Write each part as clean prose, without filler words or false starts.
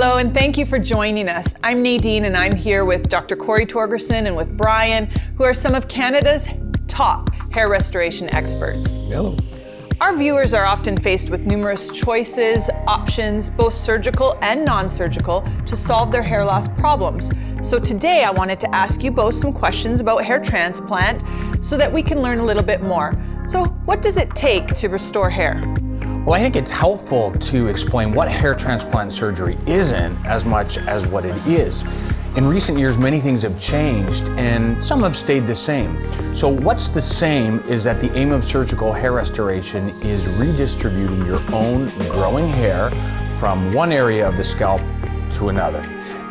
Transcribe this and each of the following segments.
Hello, and thank you for joining us. I'm Nadine, and I'm here with Dr. Corey Torgerson and with Brian, who are some of Canada's top hair restoration experts. Hello. Our viewers are often faced with numerous choices, options, both surgical and non-surgical, to solve their hair loss problems. So today I wanted to ask you both some questions about hair transplant so that we can learn a little bit more. So what does it take to restore hair? Well, I think it's helpful to explain what hair transplant surgery isn't as much as what it is. In recent years, many things have changed and some have stayed the same. So what's the same is that the aim of surgical hair restoration is redistributing your own growing hair from one area of the scalp to another.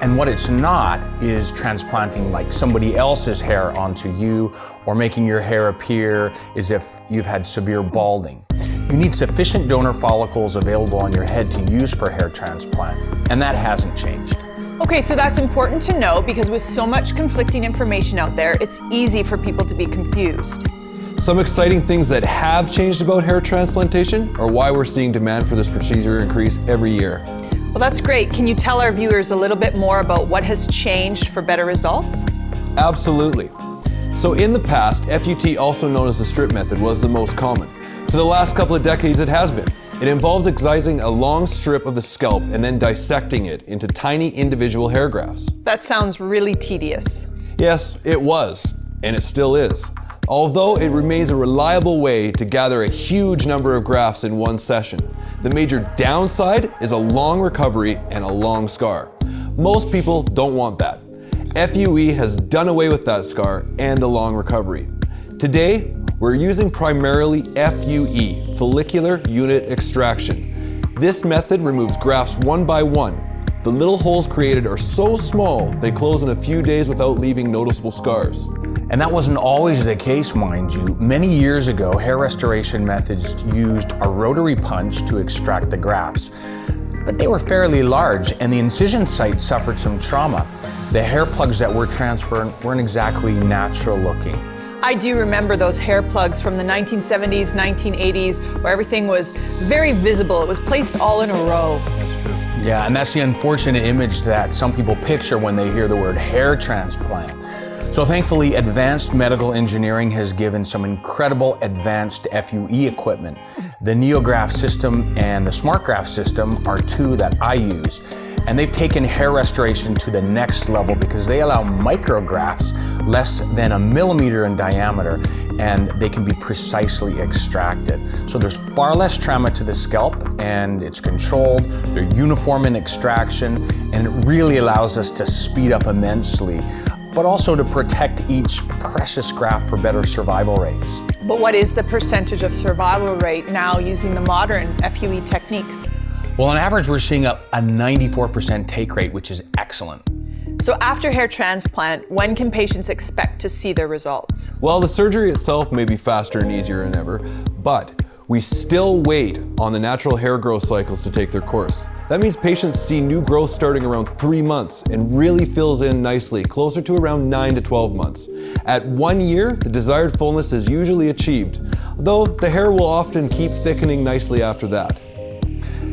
And what it's not is transplanting like somebody else's hair onto you or making your hair appear as if you've had severe balding. You need sufficient donor follicles available on your head to use for hair transplant, and that hasn't changed. Okay, so that's important to know because with so much conflicting information out there, it's easy for people to be confused. Some exciting things that have changed about hair transplantation are why we're seeing demand for this procedure increase every year. Well, that's great. Can you tell our viewers a little bit more about what has changed for better results? Absolutely. So in the past, FUT, also known as the strip method, was the most common. For the last couple of decades, it has been. It involves excising a long strip of the scalp and then dissecting it into tiny individual hair grafts. That sounds really tedious. Yes, it was, and it still is. Although it remains a reliable way to gather a huge number of grafts in one session. The major downside is a long recovery and a long scar. Most people don't want that. FUE has done away with that scar and the long recovery. Today, we're using primarily FUE, follicular unit extraction. This method removes grafts one by one. The little holes created are so small, they close in a few days without leaving noticeable scars. And that wasn't always the case, mind you. Many years ago, hair restoration methods used a rotary punch to extract the grafts. But they were fairly large, and the incision site suffered some trauma. The hair plugs that were transferred weren't exactly natural looking. I do remember those hair plugs from the 1970s, 1980s, where everything was very visible. It was placed all in a row. That's true. Yeah, and that's the unfortunate image that some people picture when they hear the word hair transplant. So thankfully, advanced medical engineering has given some incredible advanced FUE equipment. The NeoGraft system and the SmartGraft system are two that I use. And they've taken hair restoration to the next level because they allow micrografts less than a millimeter in diameter, and they can be precisely extracted. So there's far less trauma to the scalp, and it's controlled, they're uniform in extraction, and it really allows us to speed up immensely, but also to protect each precious graft for better survival rates. But what is the percentage of survival rate now using the modern FUE techniques? Well, on average, we're seeing a 94% take rate, which is excellent. So after hair transplant, when can patients expect to see their results? Well, the surgery itself may be faster and easier than ever, but we still wait on the natural hair growth cycles to take their course. That means patients see new growth starting around 3 months and really fills in nicely, closer to around 9 to 12 months. At 1 year, the desired fullness is usually achieved, though the hair will often keep thickening nicely after that.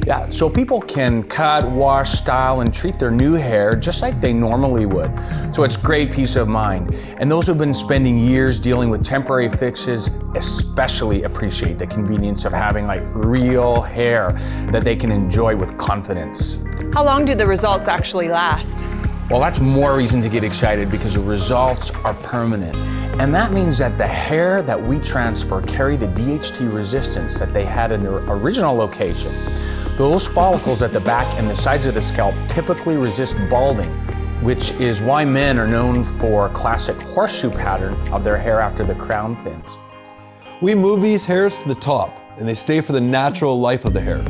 Yeah, so people can cut, wash, style, and treat their new hair just like they normally would. So it's great peace of mind. And those who've been spending years dealing with temporary fixes especially appreciate the convenience of having like real hair that they can enjoy with confidence. How long do the results actually last? Well, that's more reason to get excited because the results are permanent. And that means that the hair that we transfer carry the DHT resistance that they had in their original location. Those follicles at the back and the sides of the scalp typically resist balding, which is why men are known for a classic horseshoe pattern of their hair after the crown thins. We move these hairs to the top, and they stay for the natural life of the hair.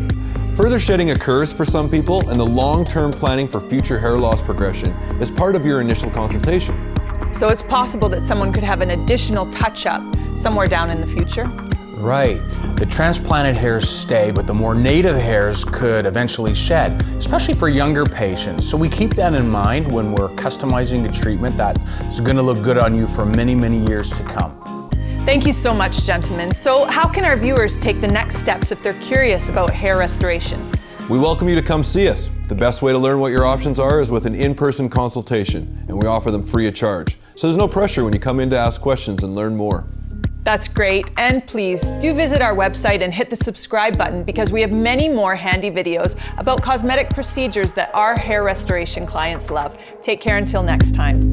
Further shedding occurs for some people, and the long-term planning for future hair loss progression is part of your initial consultation. So it's possible that someone could have an additional touch-up somewhere down in the future? Right. The transplanted hairs stay, but the more native hairs could eventually shed, especially for younger patients. So we keep that in mind when we're customizing the treatment that is going to look good on you for many, many years to come. Thank you so much, gentlemen. So how can our viewers take the next steps if they're curious about hair restoration? We welcome you to come see us. The best way to learn what your options are is with an in-person consultation, and we offer them free of charge. So there's no pressure when you come in to ask questions and learn more. That's great. And please do visit our website and hit the subscribe button because we have many more handy videos about cosmetic procedures that our hair restoration clients love. Take care until next time.